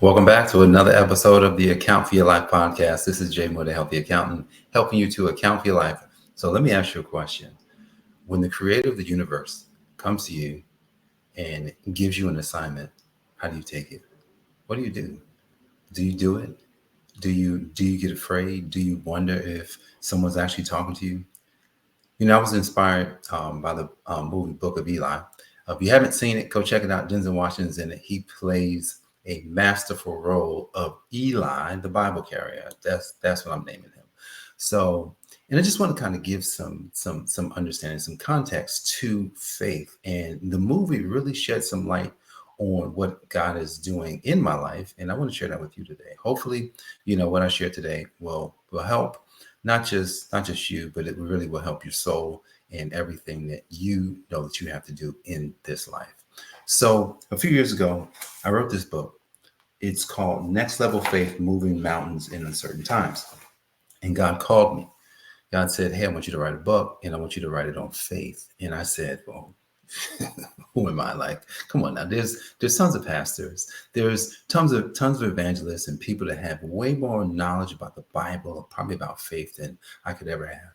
Welcome back to another episode of the Account for Your Life podcast. This is Jay Moore, the Healthy Accountant, helping you to account for your life. So let me ask you a question. When the creator of the universe comes to you and gives you an assignment, how do you take it? What do you do? Do you do it? Do you get afraid? Do you wonder if someone's actually talking to you? You know, I was inspired by the movie Book of Eli. If you haven't seen it, go check it out. Denzel Washington's in it. He plays a masterful role of Eli, the Bible carrier. That's what I'm naming him. So, and I just want to kind of give some understanding, some context to faith. And the movie really shed some light on what God is doing in my life. And I want to share that with you today. Hopefully, you know, what I share today will help not just you, but it really will help your soul and everything that you know that you have to do in this life. So a few years ago, I wrote this book. It's called Next Level Faith, Moving Mountains in Uncertain Times. And God called me. God said, hey, I want you to write a book and I want you to write it on faith. And I said, well, who am I? Like, come on now. There's tons of pastors. There's tons of evangelists and people that have way more knowledge about the Bible, probably about faith, than I could ever have.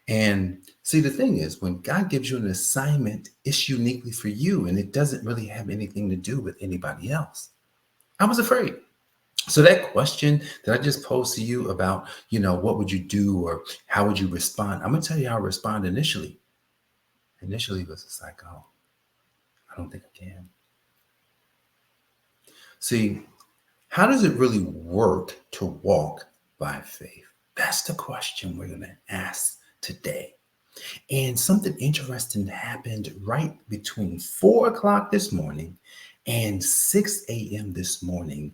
And see, the thing is, when God gives you an assignment, it's uniquely for you, and it doesn't really have anything to do with anybody else. I was afraid. So that question that I just posed to you about, you know, what would you do or how would you respond? I'm going to tell you how I respond initially. Initially, it was just like, oh, I don't think I can. See, how does it really work to walk by faith? That's the question we're going to ask today. And something interesting happened right between 4 o'clock this morning and 6 a.m. this morning.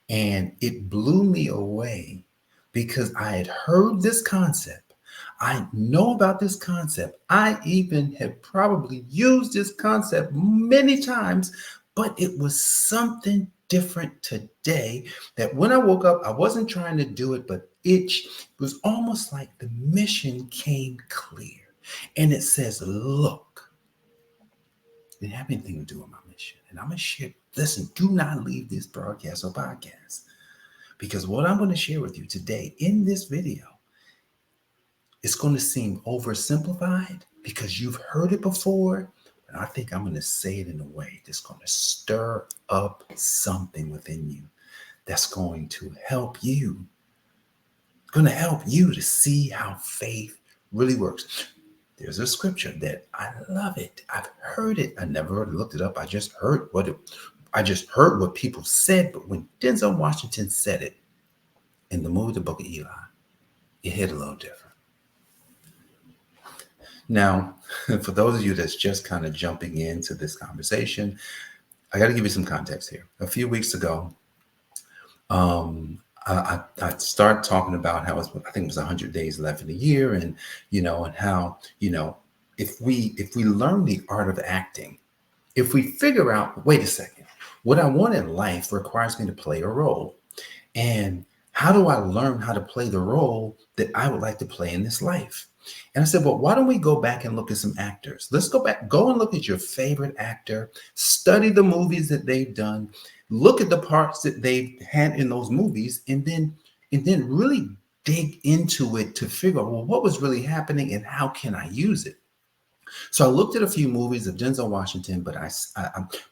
And it blew me away because I had heard this concept. I know about this concept. I even have probably used this concept many times, but it was something different today that when I woke up, I wasn't trying to do it, but it was almost like the mission came clear. And it says, look, it didn't have anything to do with my mission. And I'm going to share, listen, do not leave this broadcast or podcast, because what I'm going to share with you today in this video, it's going to seem oversimplified because you've heard it before, but I think I'm going to say it in a way that's going to stir up something within you that's going to help you, to see how faith really works. There's a scripture that I love it. I've heard it. I never looked it up. I just heard what people said. But when Denzel Washington said it in the movie The Book of Eli, it hit a little different. Now, for those of you that's just kind of jumping into this conversation, I got to give you some context here. A few weeks ago, I started talking about how I think it was 100 days left in the year, and and how if we learn the art of acting, if we figure out, wait a second, what I want in life requires me to play a role, and how do I learn how to play the role that I would like to play in this life? And I said, well, why don't we go back and look at some actors? Let's go and look at your favorite actor, study the movies that they've done, look at the parts that they've had in those movies, and then really dig into it to figure out, well, what was really happening and how can I use it? So I looked at a few movies of Denzel Washington, but I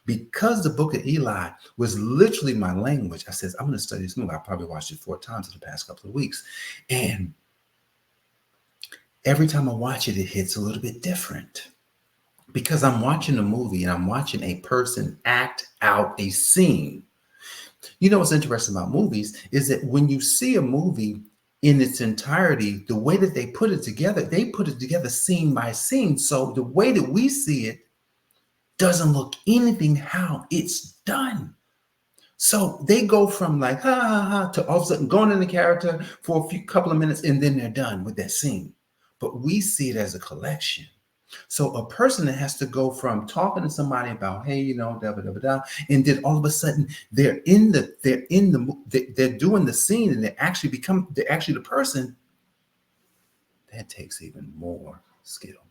because the Book of Eli was literally my language, I said, I'm going to study this movie. I probably watched it 4 times in the past couple of weeks. And every time I watch it, it hits a little bit different because I'm watching a movie and I'm watching a person act out a scene. You know what's interesting about movies is that when you see a movie in its entirety, the way that they put it together scene by scene. So the way that we see it doesn't look anything how it's done. So they go from like, ha, ha, ha, to all of a sudden going in the character for a couple of minutes, and then they're done with that scene. But we see it as a collection. So a person that has to go from talking to somebody about, hey, da, da, da, da, and then all of a sudden they're doing the scene, and they're actually the person, that takes even more skill.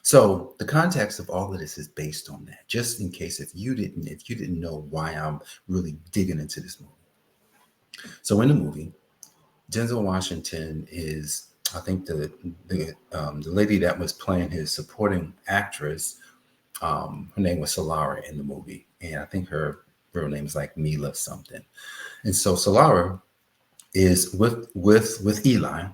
So the context of all of this is based on that. Just in case if you didn't know why I'm really digging into this movie. So in the movie, Denzel Washington is, I think the lady that was playing his supporting actress, her name was Solara in the movie, and I think her real name is like Mila something. And so Solara is with Eli,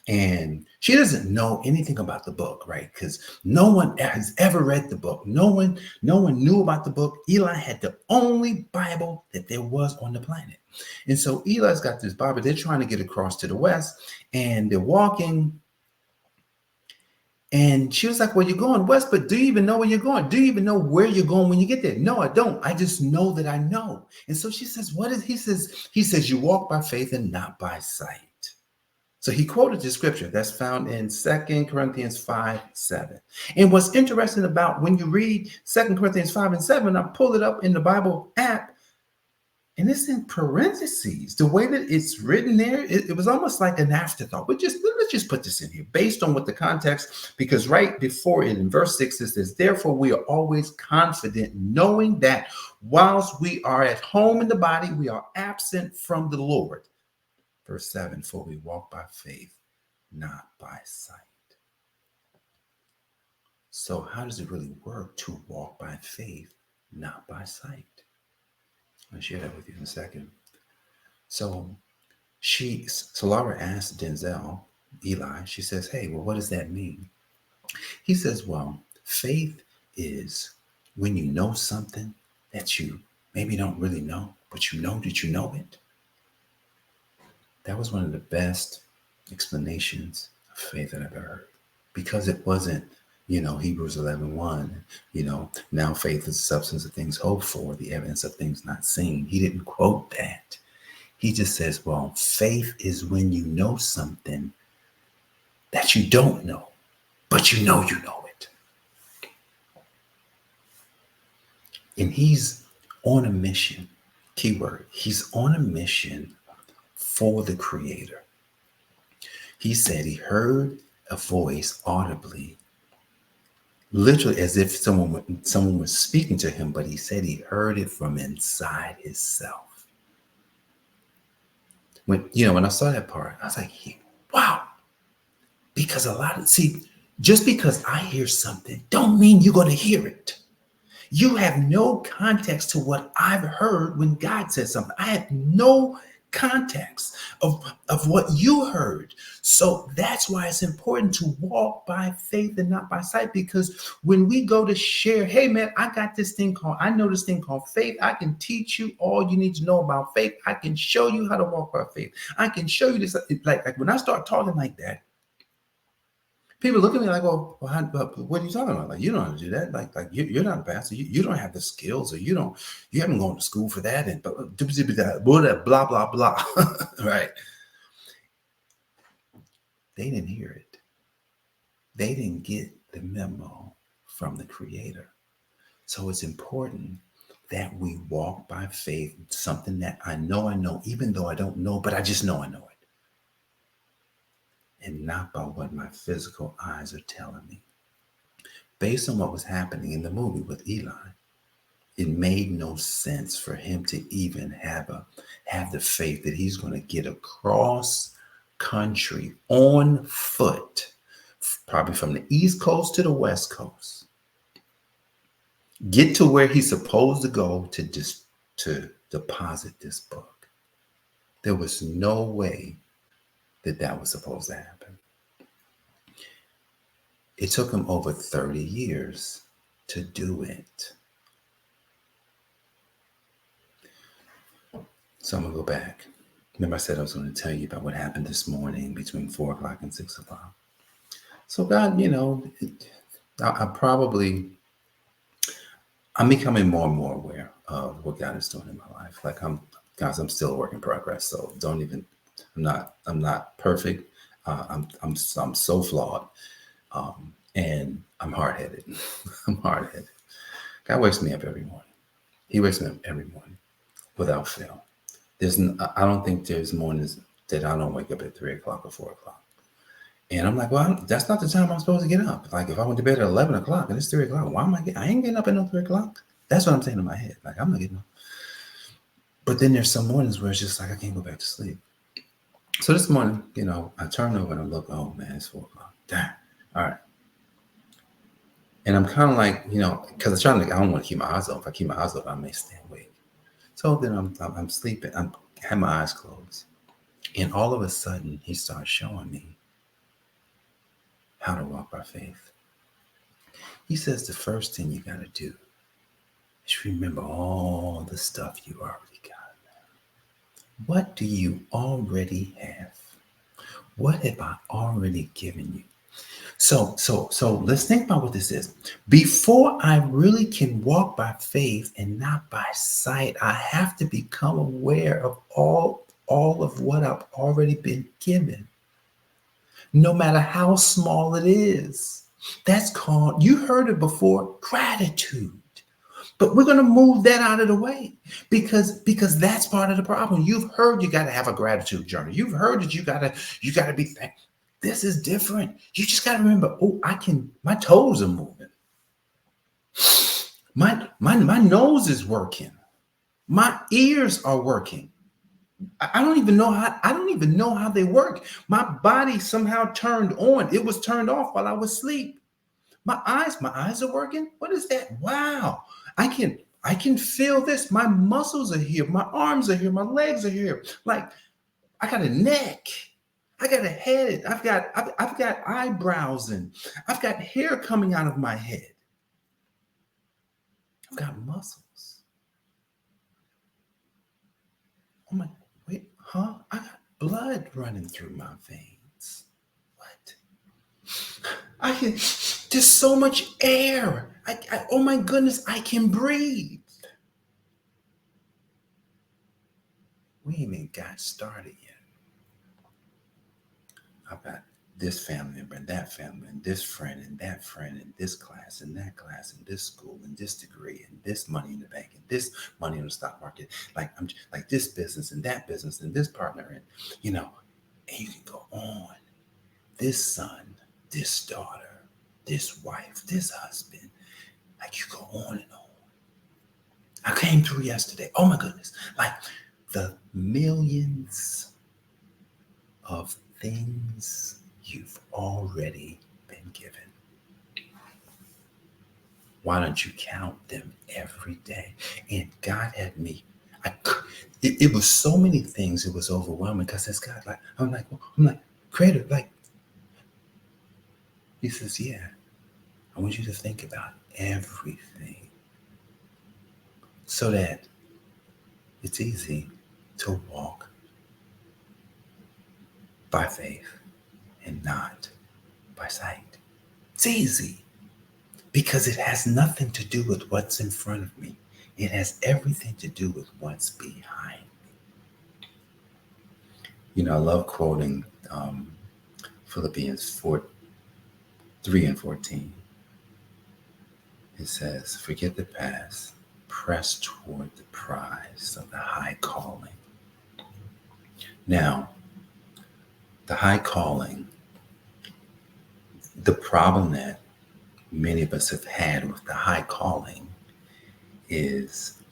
and she doesn't know anything about the book, right? Because no one has ever read the book. No one knew about the book. Eli had the only Bible that there was on the planet. And so Eli's got this Bible. They're trying to get across to the west, and they're walking. And she was like, well, you're going west, but do you even know where you're going? Do you even know where you're going when you get there? No, I don't. I just know that I know. And so she says, what is, he says, you walk by faith and not by sight. So he quoted the scripture that's found in 2 Corinthians 5:7. And what's interesting about when you read 2 Corinthians 5:7, I pulled it up in the Bible app, and it's in parentheses. The way that it's written there, it was almost like an afterthought. Let's just put this in here based on what the context, because right before it in verse 6 it says, therefore we are always confident, knowing that whilst we are at home in the body, we are absent from the Lord. Verse 7, for we walk by faith, not by sight. So how does it really work to walk by faith, not by sight? I'll share that with you in a second. So Laura asked Denzel, Eli, she says, hey, well, what does that mean? He says, well, faith is when you know something that you maybe don't really know, but you know that you know it. That was one of the best explanations of faith that I've ever heard, because it wasn't, Hebrews 11:1, now faith is the substance of things hoped for, the evidence of things not seen. He didn't quote that. He just says, well, faith is when you know something that you don't know, but you know it. And he's on a mission. Keyword, he's on a mission for the Creator. He said he heard a voice audibly, literally as if someone was speaking to him, but he said he heard it from inside himself. When I saw that part, I was like, wow. Because just because I hear something don't mean you're going to hear it. You have no context to what I've heard when God said something. I have no context of what you heard. So that's why it's important to walk by faith and not by sight, because when we go to share, hey man, I know this thing called faith. I can teach you all you need to know about faith. I can show you how to walk by faith. I can show you this. Like when I start talking like that, people look at me like, well, what are you talking about? Like, you don't know how to do that. Like you're not a pastor. You don't have the skills, or you haven't gone to school for that. And blah, blah, blah. Right. They didn't hear it. They didn't get the memo from the Creator. So it's important that we walk by faith, something that I know, even though I don't know, but I just know I know it. And not by what my physical eyes are telling me. Based on what was happening in the movie with Eli, it made no sense for him to even have the faith that he's going to get across country on foot, probably from the East Coast to the West Coast, get to where he's supposed to go to deposit this book. There was no way that was supposed to happen. It took him over 30 years to do it. So I'm going to go back. Remember I said I was going to tell you about what happened this morning between 4 o'clock and 6 o'clock. So God, I'm becoming more and more aware of what God is doing in my life. Like I'm still a work in progress. So I'm not perfect. I'm so flawed. And I'm hard-headed. I'm hard-headed. God wakes me up every morning. He wakes me up every morning without fail. I don't think there's mornings that I don't wake up at 3 o'clock or 4 o'clock. And I'm like, well, that's not the time I'm supposed to get up. Like if I went to bed at 11 o'clock and it's 3 o'clock, why am I ain't getting up at no 3 o'clock. That's what I'm saying in my head. Like I'm not getting up. But then there's some mornings where it's just like, I can't go back to sleep. So this morning, I turn over and I look, oh man, it's 4 o'clock. Damn. All right. And I'm kind of like, because I don't want to keep my eyes open. If I keep my eyes open, I may stay awake. So then I'm sleeping. I have my eyes closed. And all of a sudden, he starts showing me how to walk by faith. He says the first thing you got to do is remember all the stuff you already got. What do you already have? What have I already given you? So let's think about what this is. Before I really can walk by faith and not by sight, I have to become aware of all of what I've already been given, no matter how small it is. That's called, you heard it before, gratitude. But we're going to move that out of the way because that's part of the problem. You've heard you got to have a gratitude journal. You've heard that you got to be thankful. This is different. You just got to remember, my toes are moving. My nose is working. My ears are working. I don't even know how they work. My body somehow turned on. It was turned off while I was asleep. My eyes are working. What is that? Wow. I can feel this. My muscles are here. My arms are here. My legs are here. Like I got a neck. I got a head. I've got eyebrows and I've got hair coming out of my head. I've got muscles. Oh my, wait, huh? I got blood running through my veins. What? There's so much air. Oh my goodness, I can breathe. We ain't even got started yet. I've got this family member and that family and this friend and that friend and this class and that class and this school and this degree and this money in the bank and this money in the stock market. Like I'm like this business and that business and this partner and and you can go on. This son, this daughter, this wife, this husband. Like you go on and on. I came through yesterday. Oh my goodness. Like the millions of things you've already been given. Why don't you count them every day? And God had me. It was so many things. It was overwhelming because it's God. I'm like, Creator. Like, He says, yeah. I want you to think about everything so that it's easy to walk by faith and not by sight. It's easy because it has nothing to do with what's in front of me. It has everything to do with what's behind me. I love quoting Philippians 3:14. It says, forget the past, press toward the prize of the high calling. Now, the high calling, the problem that many of us have had with the high calling is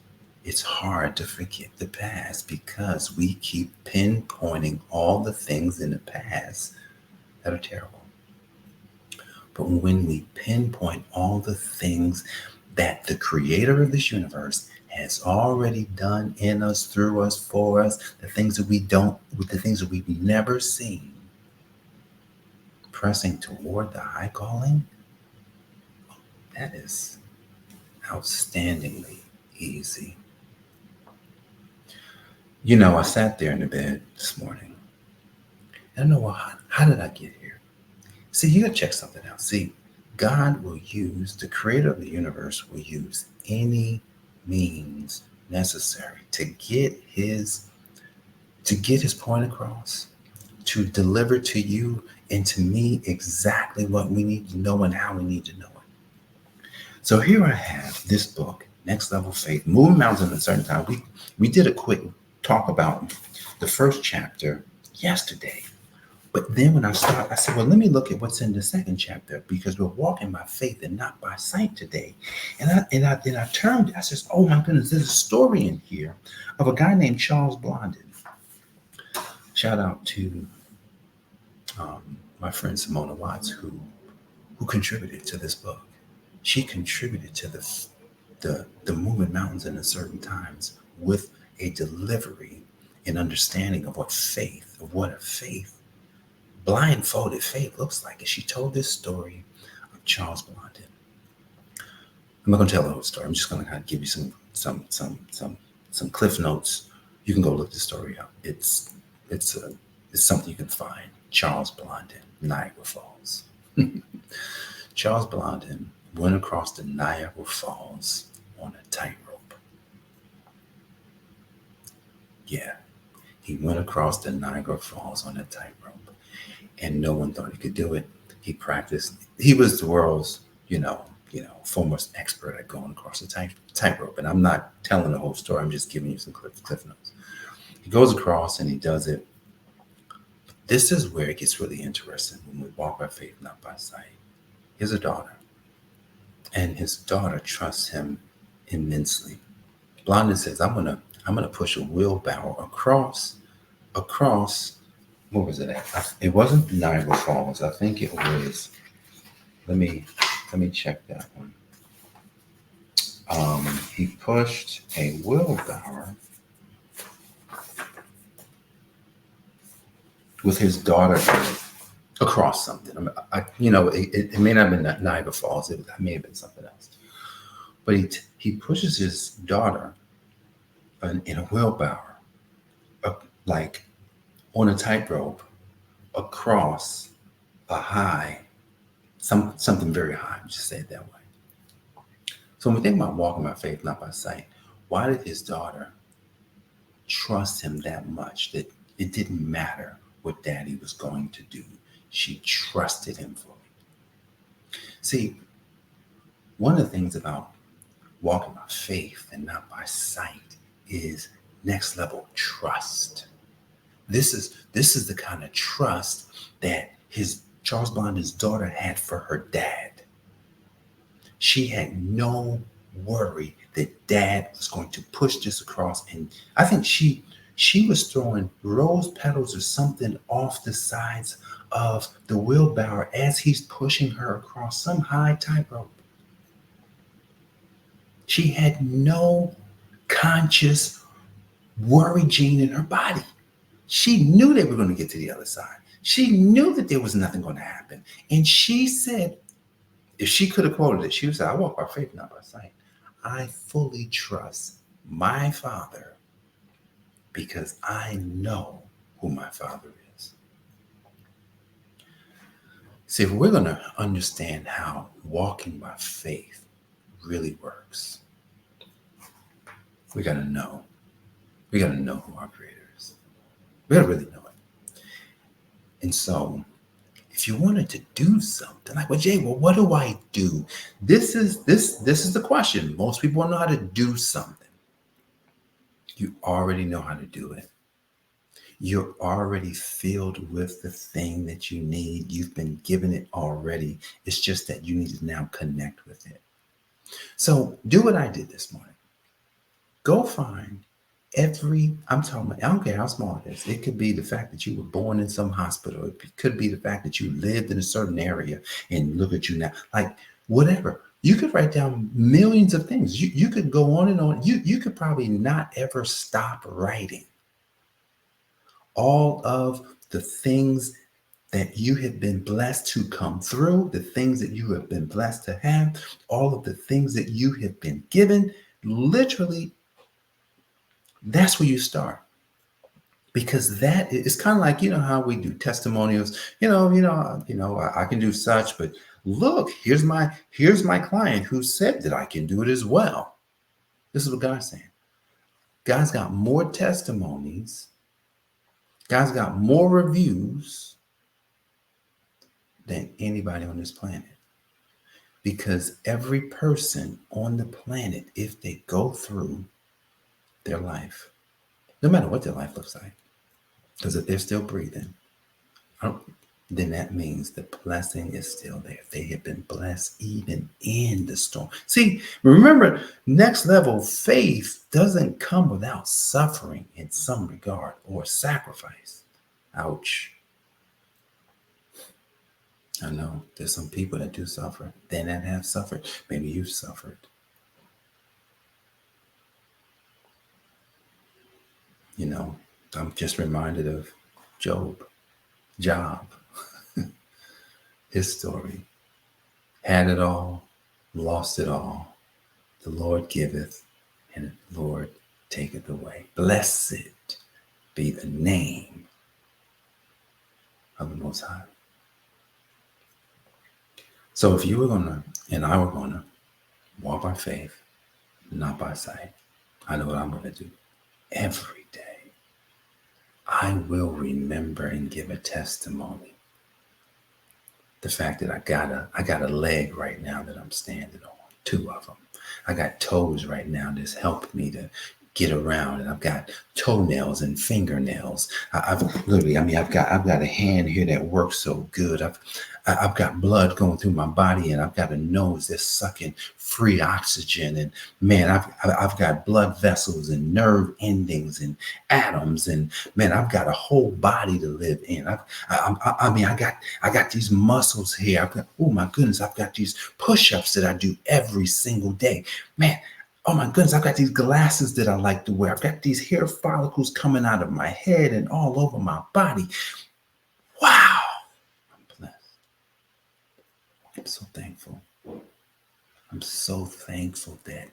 it's hard to forget the past because we keep pinpointing all the things in the past that are terrible. But when we pinpoint all the things that the creator of this universe has already done in us, through us, for us, the things that we've never seen, pressing toward the high calling, that is outstandingly easy. I sat there in the bed this morning. I don't know, well, how did I get here? See, you got to check something out. See, God will use, the creator of the universe will use any means necessary to get his point across, to deliver to you and to me exactly what we need to know and how we need to know it. So here I have this book, Next Level Faith, Moving Mountains in a Certain Time. We did a quick talk about the first chapter yesterday. But then when I said, well, let me look at what's in the second chapter, because we're walking by faith and not by sight today. And I turned, I said, oh my goodness, there's a story in here of a guy named Charles Blondin. Shout out to my friend Simona Watts, who contributed to this book. She contributed to the moving mountains in certain times with a delivery and understanding of what a faith, blindfolded faith looks like. And she told this story of Charles Blondin. I'm not going to tell the whole story. I'm just going to kind of give you some cliff notes. You can go look the story up. It's something you can find. Charles Blondin, Niagara Falls. Charles Blondin went across the Niagara Falls on a tightrope. Yeah, he went across the Niagara Falls on a tightrope, and no one thought he could do it. He practiced. He was the world's, foremost expert at going across the tightrope. And I'm not telling the whole story. I'm just giving you some cliff notes. He goes across and he does it. This is where it gets really interesting when we walk by faith, not by sight. He has a daughter, and his daughter trusts him immensely. Blondin says, I'm gonna push a wheelbarrow across. Where was it at? It wasn't Niagara Falls. I think it was. Let me check that one. He pushed a wheelbarrow with his daughter across something. It may not have been Niagara Falls. It may have been something else. But he pushes his daughter in a wheelbarrow, like on a tightrope, across a high, something very high. Just say it that way. So when we think about walking by faith, not by sight, why did his daughter trust him that much that it didn't matter what daddy was going to do? She trusted him fully. See, one of the things about walking by faith and not by sight is next level trust. This is the kind of trust that Charles Blondin's daughter had for her dad. She had no worry that dad was going to push this across. And I think she was throwing rose petals or something off the sides of the wheelbarrow as he's pushing her across some high tightrope. She had no conscious worry gene in her body. She knew they were going to get to the other side. She knew that there was nothing going to happen. And she said, if she could have quoted it, she would say, I walk by faith, not by sight. I fully trust my Father because I know who my Father is. See, if we're going to understand how walking by faith really works, we got to know. We got to know who our Creator is. We got to really know it. And so, if you wanted to do something, like, well, Jay, what do I do? This is the question. Most people want to know how to do something. You already know how to do it. You're already filled with the thing that you need. You've been given it already. It's just that you need to now connect with it. So do what I did this morning. Go find I don't care how small it is. It could be the fact that you were born in some hospital. It could be the fact that you lived in a certain area and look at you now. Like, whatever. You could write down millions of things. You could go on and on. You could probably not ever stop writing. All of the things that you have been blessed to come through, the things that you have been blessed to have, all of the things that you have been given, literally, that's where you start. Because that is kind of like, how we do testimonials, I can do such, but look, here's my client who said that I can do it as well. This is what God's saying. God's got more testimonies. God's got more reviews than anybody on this planet. Because every person on the planet, if they go through their life, no matter what their life looks like, because if they're still breathing, then that means the blessing is still there. They have been blessed even in the storm. See, remember, next level faith doesn't come without suffering in some regard or sacrifice. Ouch. I know there's some people that do suffer, then that have suffered. Maybe you've suffered. You know, I'm just reminded of Job. His story. Had it all, lost it all. The Lord giveth, and the Lord taketh away. Blessed be the name of the Most High. So if you were and I were gonna walk by faith, not by sight, I know what I'm gonna do. Every day, I will remember and give a testimony. The fact that I got a leg right now that I'm standing on, 2 of them. I got toes right now that's helped me to get around, and I've got toenails and fingernails. I've got a hand here that works so good. I've got blood going through my body, and I've got a nose that's sucking free oxygen. And man, I've got blood vessels and nerve endings and atoms, and man, I've got a whole body to live in. I got these muscles here. Oh my goodness, I've got these push-ups that I do every single day. Man, oh my goodness, I've got these glasses that I like to wear. I've got these hair follicles coming out of my head and all over my body. Wow. I'm blessed. I'm so thankful. I'm so thankful that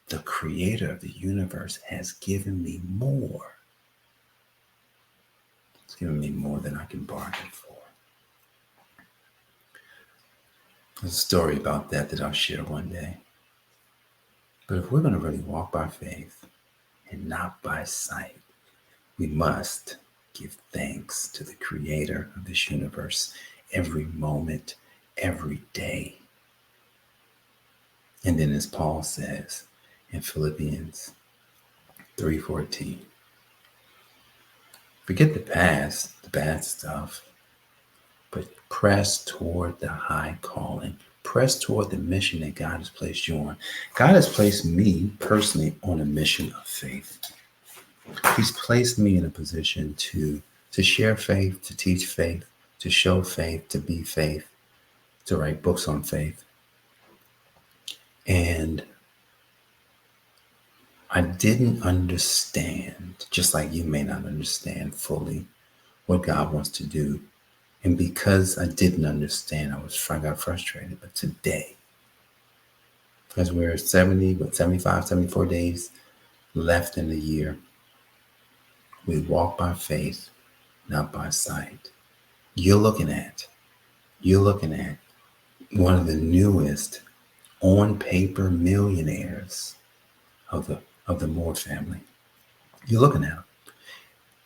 the creator of the universe has given me more. It's given me more than I can bargain for. There's a story about that I'll share one day. But if we're going to really walk by faith and not by sight, we must give thanks to the creator of this universe every moment, every day. And then as Paul says in Philippians 3:14, forget the past, the bad stuff, but press toward the high calling. Press toward the mission that God has placed you on. God has placed me personally on a mission of faith. He's placed me in a position to share faith, to teach faith, to show faith, to be faith, to write books on faith. And I didn't understand, just like you may not understand fully what God wants to do. And because I didn't understand, I got frustrated. But today, because we're 75, 74 days left in the year, we walk by faith, not by sight. You're looking at one of the newest on paper millionaires of the Moore family. You're looking at them.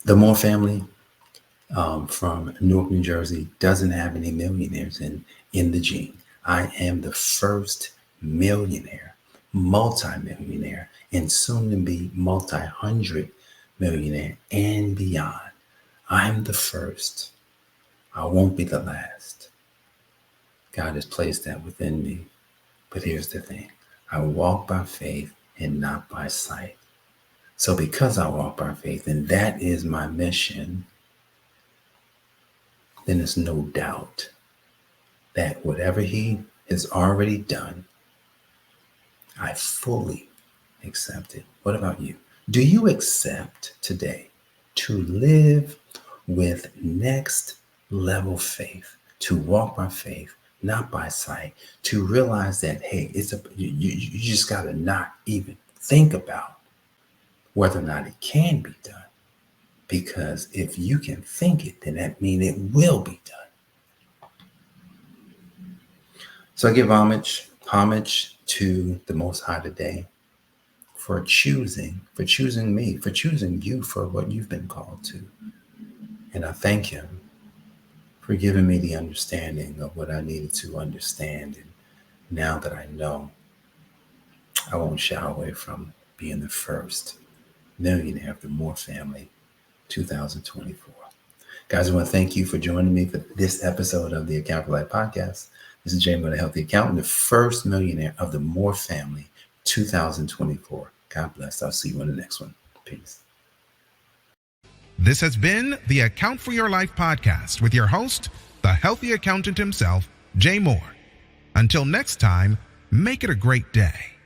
The Moore family from Newark, New Jersey, doesn't have any millionaires in the gene. I am the first millionaire, multi-millionaire, and soon to be multi-hundred millionaire and beyond. I'm the first. I won't be the last. God has placed that within me. But here's the thing. I walk by faith and not by sight. So because I walk by faith, and that is my mission, then there's no doubt that whatever he has already done, I fully accept it. What about you? Do you accept today to live with next level faith, to walk by faith, not by sight, to realize that, hey, you just got to not even think about whether or not it can be done. Because if you can think it, then that means it will be done. So I give homage to the Most High today for choosing me, for choosing you for what you've been called to. And I thank him for giving me the understanding of what I needed to understand. And now that I know, I won't shy away from being the first millionaire of the Moore family, 2024. Guys, I want to thank you for joining me for this episode of the Account for Life podcast. This is Jay Moore, the Healthy Accountant, the first millionaire of the Moore family, 2024. God bless. I'll see you on the next one. Peace. This has been the Account for Your Life podcast with your host, the healthy accountant himself, Jay Moore. Until next time, make it a great day.